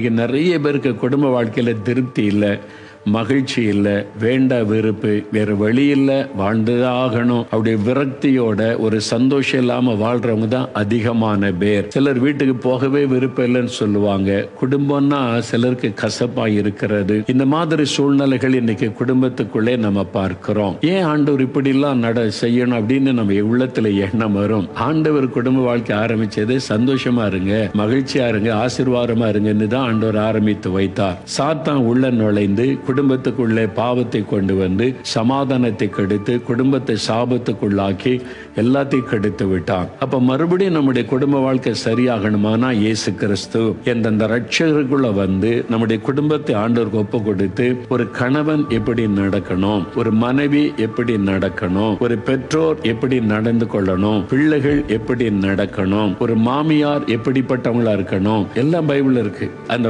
இங்க நிறைய பேருக்கு குடும்ப வாழ்க்கையில திருப்தி இல்லை, மகிழ்ச்சி இல்லை, வேண்டா வெறுப்பு, வேற வழி இல்லை, வாழ்ந்துதான் ஆகணும் அப்படி விரக்தியோட ஒரு சந்தோஷம் இல்லாம வாழ்றவங்க தான் அதிகமான பேர். சிலர் வீட்டுக்கு போகவே விருப்பம் இல்லைன்னு சொல்லுவாங்க. குடும்பம்னா சிலருக்கு கசப்பா இருக்கிறது. இந்த மாதிரி சூழ்நிலைகள் இன்னைக்கு குடும்பத்துக்குள்ளே நம்ம பார்க்கிறோம். ஏன் ஆண்டவர் இப்படி எல்லாம் செய்யணும் அப்படின்னு நம்ம உள்ளத்துல எண்ணம் வரும். ஆண்டவர் குடும்ப வாழ்க்கை ஆரம்பிச்சது சந்தோஷமா இருங்க, மகிழ்ச்சியா இருங்க, ஆசீர்வாதமா இருங்கன்னு தான் ஆண்டவர் ஆரம்பித்து வைத்தார். சாத்தான் உள்ள நுழைந்து குடும்பத்துக்குள்ளே பாவத்தை கொண்டு வந்து சமாதானத்தை கெடுத்து குடும்பத்தை சாபத்துக்குள்ளாக்கி எல்லாத்தையும் கெடுத்து விட்டான். அப்ப மறுபடியும் நம்முடைய குடும்ப வாழ்க்கை சரியாகணுமானா இயேசு கிறிஸ்து எந்தெந்த ரட்சகருக்குள்ள வந்து நம்முடைய குடும்பத்தை ஆண்டவருக்கு ஒப்பு கொடுத்து ஒரு கணவன் எப்படி நடக்கணும், ஒரு மனைவி எப்படி நடக்கணும், ஒரு பெற்றோர் எப்படி நடந்து கொள்ளணும், பிள்ளைகள் எப்படி நடக்கணும், ஒரு மாமியார் எப்படிப்பட்டவங்களா இருக்கணும், எல்லாம் பைபிள் இருக்கு. அந்த